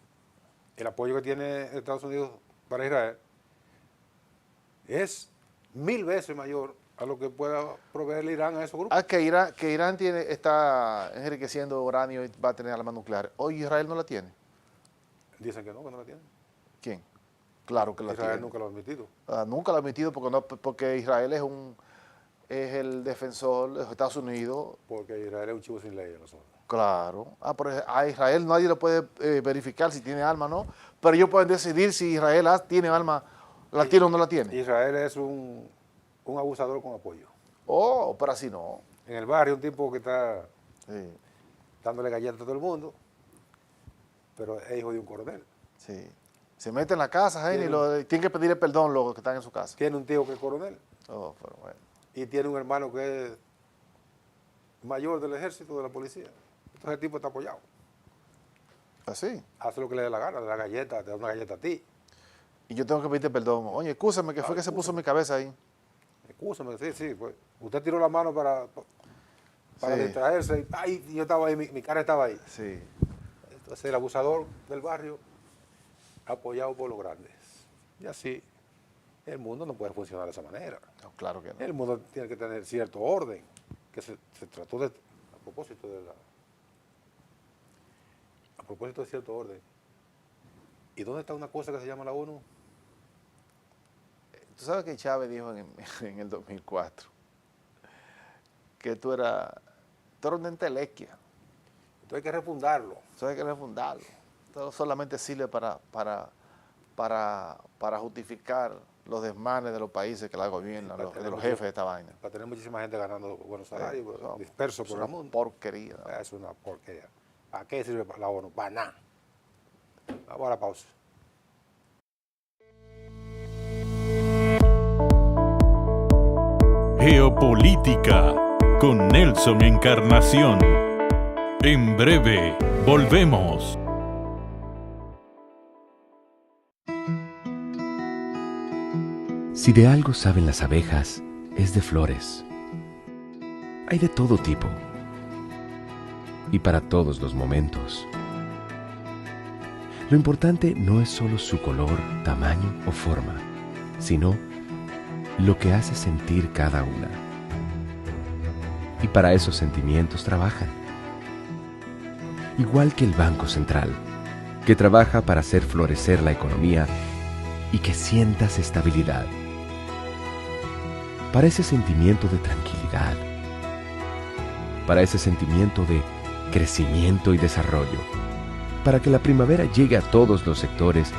apoyo que tiene Estados Unidos para Israel es 1000 veces mayor a lo que pueda proveer Irán a esos grupos. Que Irán está enriqueciendo uranio y va a tener armas nucleares. Hoy Israel no la tiene. Dicen que no la tienen. ¿Quién? Claro que la Israel tiene. nunca lo ha admitido. Nunca lo ha admitido porque Israel es el defensor de los Estados Unidos. Porque Israel es un chivo sin ley en la zona. Claro. Pero a Israel nadie le puede verificar si tiene arma o no. Pero ellos pueden decidir si Israel tiene arma, la tiene o no la tiene. Israel es un abusador con apoyo. Oh, pero así no. En el barrio un tipo que está Sí, dándole galletas a todo el mundo, pero es hijo de un coronel. sí. Se mete en la casa, Jaime, y tienen que pedirle perdón los que están en su casa. Tiene un tío que es coronel Oh, pero bueno. y tiene un hermano que es mayor del ejército, de la policía. Entonces el tipo está apoyado. Así. Hace lo que le dé la gana, le da galletas, te da una galleta a ti. Y yo tengo que pedirte perdón. Oye, escúchame, que fue que se puso en mi cabeza ahí. Excúsame, sí, pues. Usted tiró la mano para Sí. distraerse. Y yo estaba ahí, mi cara estaba ahí. Sí. Entonces el abusador del barrio, apoyado por los grandes. Y así, el mundo no puede funcionar de esa manera. No, claro que no. El mundo tiene que tener cierto orden, que se trató de, a propósito de cierto orden. ¿Y dónde está una cosa que se llama la ONU? Tú sabes que Chávez dijo en el 2004 que tú eras una entelequia. Entonces hay que refundarlo. Eso hay que refundarlo. Esto solamente sirve para para justificar los desmanes de los países que la gobiernan, de los jefes de esta vaina. Para tener muchísima gente ganando buenos salarios, dispersos por el mundo. Porquería. ¿No? Es una porquería. ¿Para qué sirve la ONU? Para nada. Vamos a la pausa. Geopolítica con Nelson Encarnación. En breve, volvemos. Si de algo saben las abejas, es de flores. Hay de todo tipo y para todos los momentos. Lo importante no es solo su color, tamaño o forma, sino lo que hace sentir cada una. Y para esos sentimientos trabajan. Igual que el Banco Central, que trabaja para hacer florecer la economía y que sientas estabilidad. Para ese sentimiento de tranquilidad, para ese sentimiento de crecimiento y desarrollo, para que la primavera llegue a todos los sectores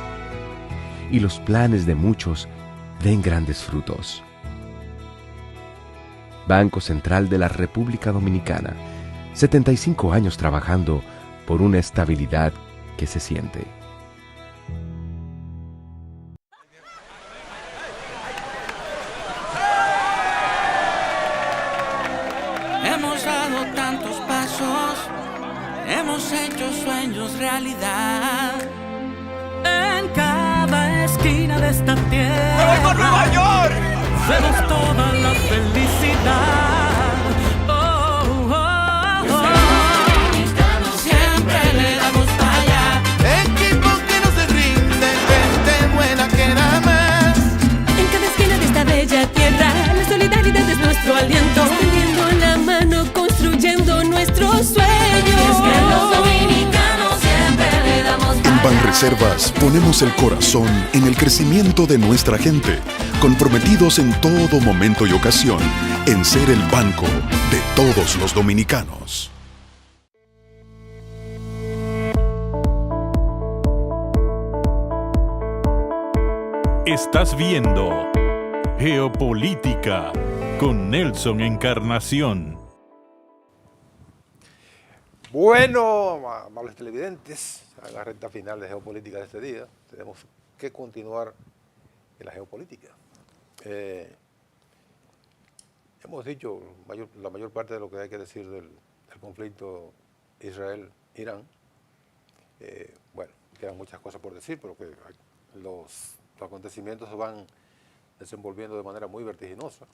y los planes de muchos den grandes frutos. Banco Central de la República Dominicana, 75 años trabajando por una estabilidad que se siente. Hemos dado tantos pasos, hemos hecho sueños realidad. En cada esquina de esta tierra, ¡me voy por Nueva York! Vemos toda la felicidad. Oh, oh, oh. Siempre le damos para allá. Equipo que no se rinde, gente buena que nada más. En cada esquina de esta bella tierra, la solidaridad es nuestro aliento. Tendiendo la mano, construyendo nuestros sueños. Es que los dominicanos siempre le damos para En Banreservas ponemos el corazón en el crecimiento de nuestra gente, comprometidos en todo momento y ocasión en ser el banco de todos los dominicanos. Estás viendo Geopolítica con Nelson Encarnación. Bueno, amables televidentes, a la recta final de Geopolítica de este día, tenemos que continuar en la geopolítica. Hemos dicho la mayor parte de lo que hay que decir del conflicto Israel-Irán. Bueno, quedan muchas cosas por decir, pero que los acontecimientos se van desenvolviendo de manera muy vertiginosa.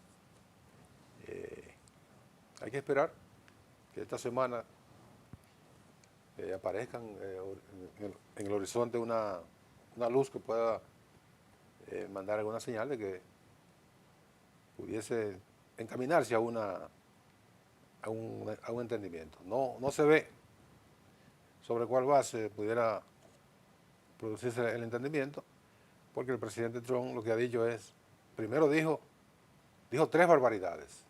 Hay que esperar que esta semana aparezcan en el horizonte una luz que pueda mandar alguna señal de que pudiese encaminarse a un entendimiento. No se ve sobre cuál base pudiera producirse el entendimiento, porque el presidente Trump lo que ha dicho es, primero dijo 3 barbaridades,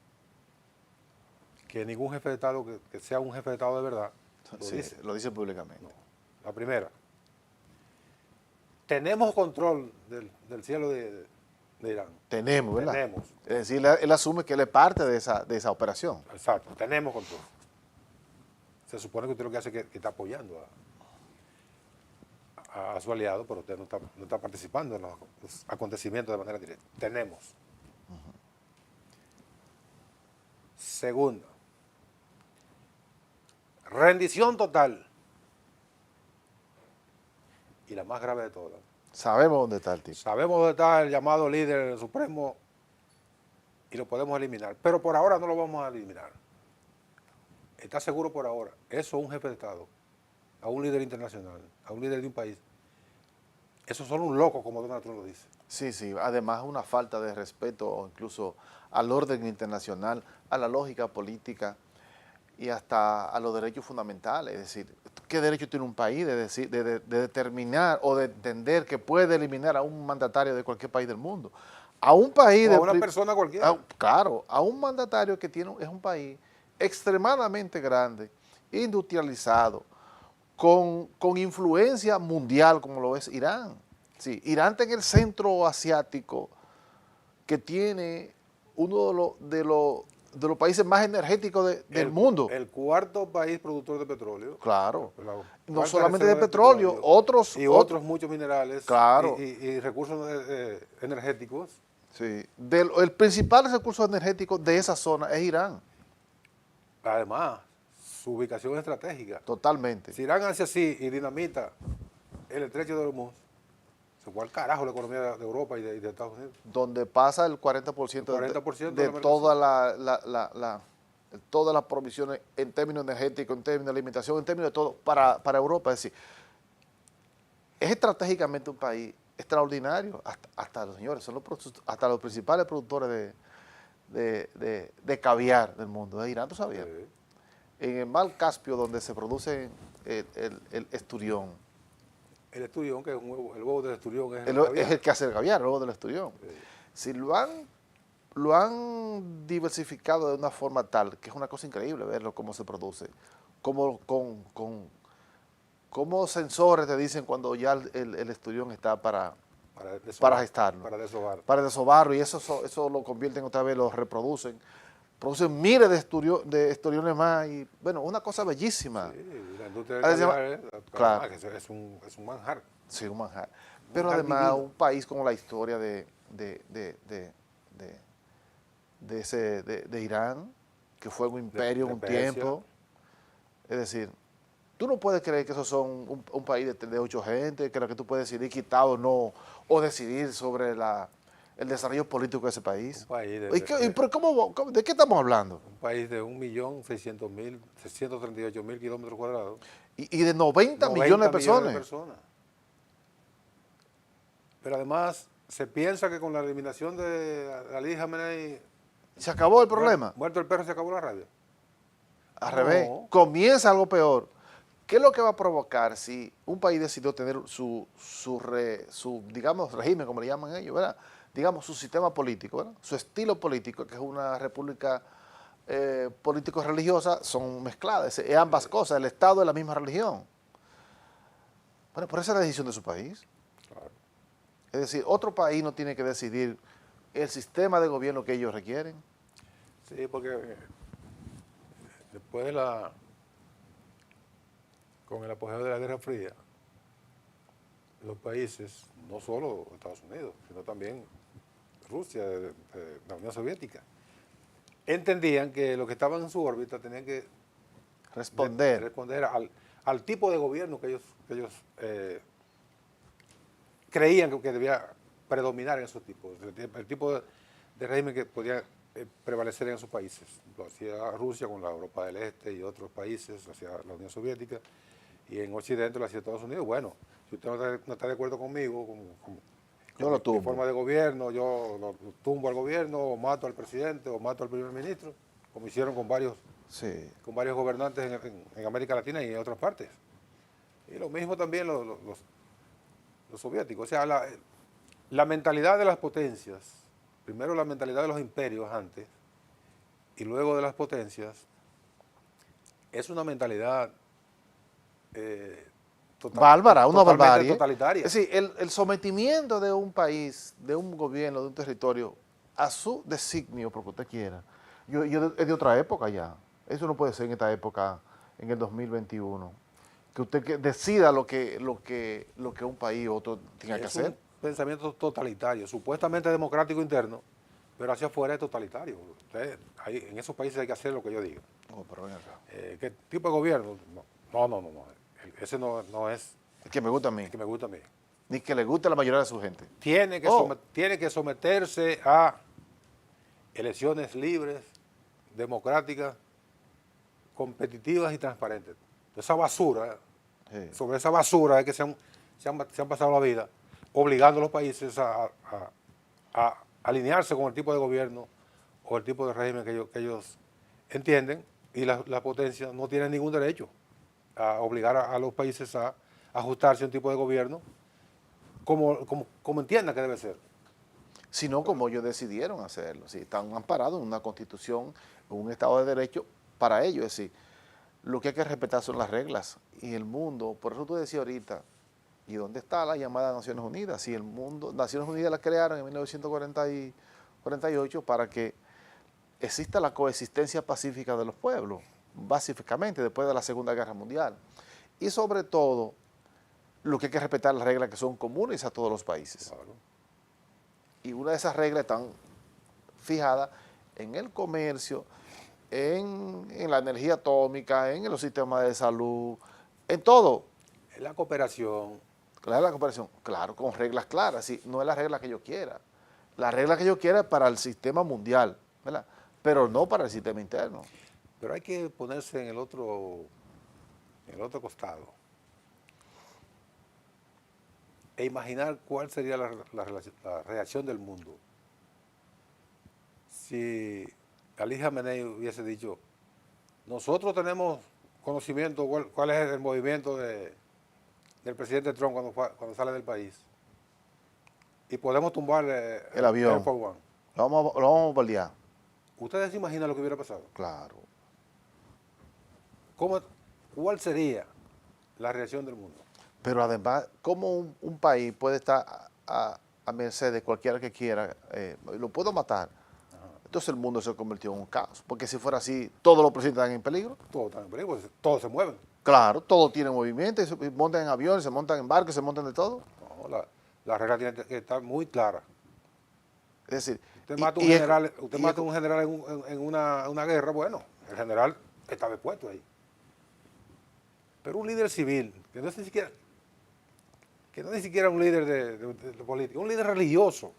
que ningún jefe de Estado que sea un jefe de Estado de verdad lo dice públicamente. No. La primera, tenemos control del cielo de Irán. Tenemos, ¿verdad? Tenemos. Es decir, él asume que él es parte de esa operación. Exacto, tenemos control. Se supone que usted lo que hace es que está apoyando a su aliado, pero usted no está participando en los acontecimientos de manera directa. Tenemos. Segunda, rendición total. Y la más grave de todas. Sabemos dónde está el tipo. Sabemos dónde está el llamado líder supremo y lo podemos eliminar. Pero por ahora no lo vamos a eliminar. ¿Está seguro por ahora? Eso es un jefe de Estado, a un líder internacional, a un líder de un país. Eso es solo un loco, como Donald Trump lo dice. Sí, además una falta de respeto incluso al orden internacional, a la lógica política y hasta a los derechos fundamentales. Es decir, ¿qué derecho tiene un país de determinar o de entender que puede eliminar a un mandatario de cualquier país del mundo? A un país o a una persona cualquiera. Claro, a un mandatario que es un país extremadamente grande, industrializado, con influencia mundial como lo es Irán. Sí, Irán está en el centro asiático que tiene uno de los países más energéticos del mundo. El cuarto país productor de petróleo. Claro. La No cuarta solamente de reserva petróleo, otros muchos minerales. Claro. Y recursos energéticos. Sí. El principal recurso energético de esa zona es Irán. Además, su ubicación estratégica. Totalmente. Si Irán hace así y dinamita el estrecho de Hormuz, se fue al carajo la economía de Europa y de Estados Unidos. Donde pasa el 40%, El 40% de de la todas las provisiones en términos energéticos, en términos de alimentación, en términos de todo, para Europa. Es decir, es estratégicamente un país extraordinario, hasta los señores, hasta los principales productores de caviar del mundo. Irán, ¿tú sabías? Sí. En el mar Caspio, donde se produce el esturión. El esturión, que es el huevo del esturión, es Es el que hace el caviar, el huevo del esturión. Sí. Si lo han diversificado de una forma tal, que es una cosa increíble verlo cómo se produce, cómo sensores te dicen cuando ya el esturión está para gestarlo. Para deshogar. Para desovarlo, y eso lo convierten otra vez, lo reproducen. Producen miles de esturiones más, y bueno, una cosa bellísima. Sí, la industria del Además, caviar, claro. que es un manjar. Sí, un manjar. Pero manjar además divino. un país con la historia de Irán, que fue un imperio en un Persia. tiempo. Es decir, tú no puedes creer que esos son un país de 8 gente, que lo que tú puedes decidir quitar o no, o decidir sobre el desarrollo político de ese país. Un país ¿De qué estamos hablando? un país de 638.000 kilómetros cuadrados. Y de 90 millones de personas. Pero además, se piensa que con la eliminación de Ali Khamenei, ¿Se acabó el problema? muerto el perro, se acabó la rabia. Al No. revés, comienza algo peor. ¿Qué es lo que va a provocar si un país decidió tener su digamos, régimen, como le llaman ellos, ¿verdad? Digamos, su sistema político, ¿verdad? Su estilo político, que es una república político-religiosa, son mezcladas, es ambas cosas, el Estado es la misma religión. Bueno, por esa es la decisión de su país. Claro. Es decir, otro país no tiene que decidir el sistema de gobierno que ellos requieren. Sí, porque después con el apogeo de la Guerra Fría, los países, no solo Estados Unidos, sino también Rusia, de la Unión Soviética, entendían que los que estaban en su órbita tenían que responder al tipo de gobierno que ellos creían que debía predominar en esos tipos, el tipo de régimen que podía prevalecer en esos países. Lo hacía Rusia con la Europa del Este y otros países, lo hacía la Unión Soviética, y en Occidente lo hacía Estados Unidos. Bueno, si usted no está de acuerdo conmigo, Yo lo tumbo. mi forma de gobierno, yo lo tumbo al gobierno, o mato al presidente, o mato al primer ministro, como hicieron con varios gobernantes en América Latina y en otras partes. Y lo mismo también los soviéticos. O sea, la mentalidad de las potencias, primero la mentalidad de los imperios antes, y luego de las potencias, es una mentalidad bárbara, una totalmente barbarie. totalitaria. Es decir, el sometimiento de un país, de un gobierno, de un territorio, a su designio, porque usted quiera, es de otra época ya. Eso no puede ser en esta época, en el 2021. Que usted decida lo que un país u otro tenga que hacer. Es un pensamiento totalitario, supuestamente democrático interno, pero hacia afuera es totalitario. En esos países hay que hacer lo que yo diga. Pero ven acá. ¿Qué tipo de gobierno? No. Ese no es Es que me gusta a mí. el que me gusta a mí. Ni que le guste a la mayoría de su gente. Tiene que someterse a elecciones libres, democráticas, competitivas y transparentes. Esa basura, sobre esa basura es que se han pasado la vida obligando a los países a alinearse con el tipo de gobierno o el tipo de régimen que ellos entienden, y la potencia no tiene ningún derecho a obligar a los países a ajustarse a un tipo de gobierno como entiendan que debe ser. Sino como ellos decidieron hacerlo. Sí, están amparados en una constitución, en un Estado de Derecho para ellos. Es decir, lo que hay que respetar son las reglas. Y el mundo, por eso tú decías ahorita, ¿Y dónde está la llamada Naciones Unidas? Si el mundo, Naciones Unidas la crearon en 1948 para que exista la coexistencia pacífica de los pueblos, básicamente después de la Segunda Guerra Mundial. Y sobre todo, lo que hay que respetar las reglas que son comunes a todos los países. Claro. Y una de esas reglas están fijadas en el comercio, en la energía atómica, en los sistemas de salud, en todo. En la cooperación. Claro, la cooperación, claro, con reglas claras, sí, no es la regla que yo quiera. La regla que yo quiera es para el sistema mundial, ¿verdad? Pero no para el sistema interno. Pero hay que ponerse en el otro costado e imaginar cuál sería la reacción del mundo si Ali Jamenei hubiese dicho: nosotros tenemos conocimiento cuál es el movimiento del presidente Trump cuando sale del país y podemos tumbar el avión. Air Force One. Lo vamos a bombardear. ¿Ustedes se imaginan lo que hubiera pasado? Claro. ¿Cuál sería la reacción del mundo? Pero además, ¿cómo un país puede estar a merced de cualquiera que quiera? Lo puedo matar. Entonces el mundo se convirtió en un caos. Porque si fuera así, todos los presidentes están en peligro. Todos están en peligro, todos se mueven. Claro, todos tienen movimiento, y se montan en aviones, se montan en barcos, se montan de todo. No, la regla tiene que estar muy clara. Es decir, Usted mata a un general en una guerra, bueno, el general estaba expuesto ahí. Pero un líder civil, que no es ni siquiera un líder de política, un líder religioso.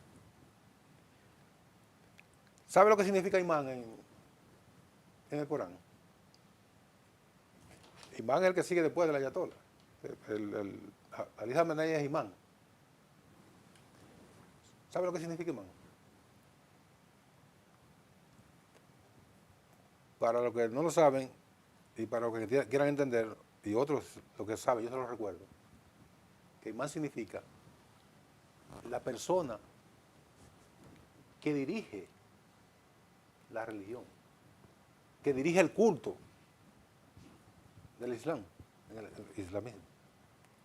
¿Sabe lo que significa imán en el Corán? Imán es el que sigue después del ayatollah. Ali Jamenei es imán. ¿Sabe lo que significa imán? Para los que no lo saben y para los que quieran entender, y otros lo que saben, yo se lo recuerdo, que imán significa la persona que dirige la religión, que dirige el culto del Islam, en el islamismo.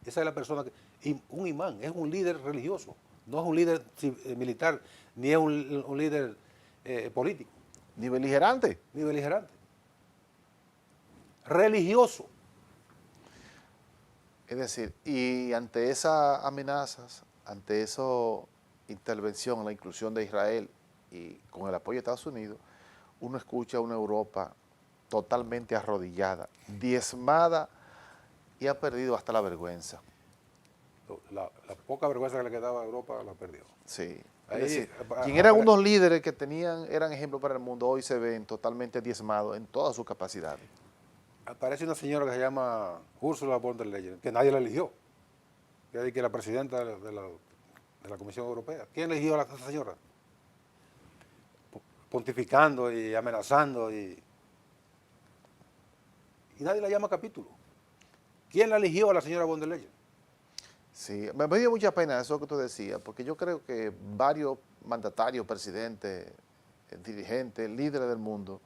Esa es la persona que... Un imán es un líder religioso, no es un líder militar, ni es un líder político. Ni beligerante. Ni beligerante. Religioso. Es decir, y ante esas amenazas, ante esa intervención, la inclusión de Israel y con el apoyo de Estados Unidos, uno escucha a una Europa totalmente arrodillada, diezmada y ha perdido hasta la vergüenza. La poca vergüenza que le quedaba a Europa la perdió. Sí. Ahí, es decir, quien eran unos líderes que eran ejemplos para el mundo, hoy se ven totalmente diezmados en todas sus capacidades. Aparece una señora que se llama Ursula von der Leyen, que nadie la eligió, que es la presidenta de la Comisión Europea. ¿Quién eligió a esa señora? Pontificando y amenazando y nadie la llama a capítulo. ¿Quién la eligió a la señora von der Leyen? Sí, me dio mucha pena eso que tú decías, porque yo creo que varios mandatarios, presidentes, dirigentes, líderes del mundo,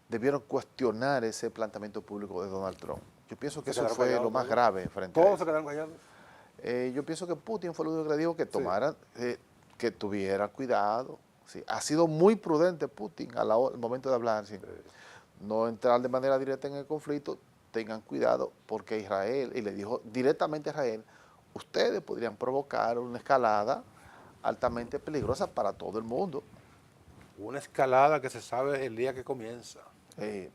debieron cuestionar ese planteamiento público de Donald Trump. Yo pienso que eso fue lo más grave frente a ¿Todos eso. se quedaron callados? Yo pienso que Putin fue el único que le dijo que tomara, que tuviera cuidado. Sí. Ha sido muy prudente Putin al momento de hablar. ¿Sí? No entrar de manera directa en el conflicto, tengan cuidado, porque Israel, y le dijo directamente a Israel, ustedes podrían provocar una escalada altamente peligrosa para todo el mundo. Una escalada que se sabe el día que comienza.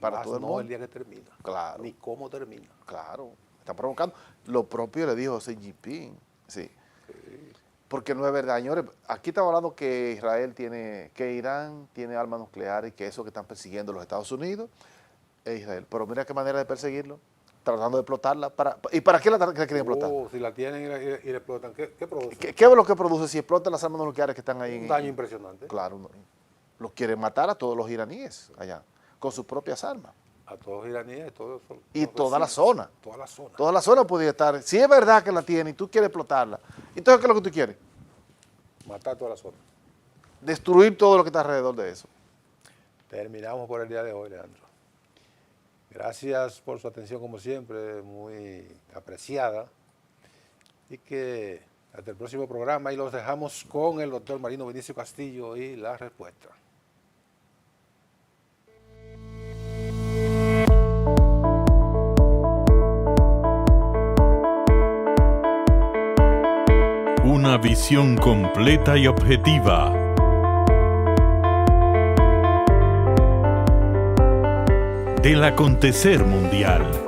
Para todo el mundo. No el día que termina. Claro. Ni cómo termina. Claro. Están provocando. Lo propio le dijo Xi Jinping. Sí. Porque no es verdad, señores. Aquí estamos hablando que Irán tiene armas nucleares y que eso que están persiguiendo los Estados Unidos es Israel. Pero mira qué manera de perseguirlo. Tratando de explotarla. ¿Y para qué la quieren explotar? Si la tienen y la explotan, ¿qué produce? ¿Qué es lo que produce si explotan las armas nucleares que están ahí? Un daño impresionante. Claro. Los quieren matar a todos los iraníes allá, con sus propias armas. A todos los iraníes, todos. Y toda la zona. Toda la zona. Toda la zona podría estar. Si es verdad que la tiene y tú quieres explotarla, entonces ¿qué es lo que tú quieres? Matar toda la zona. Destruir todo lo que está alrededor de eso. Terminamos por el día de hoy, Leandro. Gracias por su atención como siempre, muy apreciada. y que hasta el próximo programa y los dejamos con el doctor Marino Vinicio Castillo y la respuesta. Una visión completa y objetiva. Del acontecer mundial.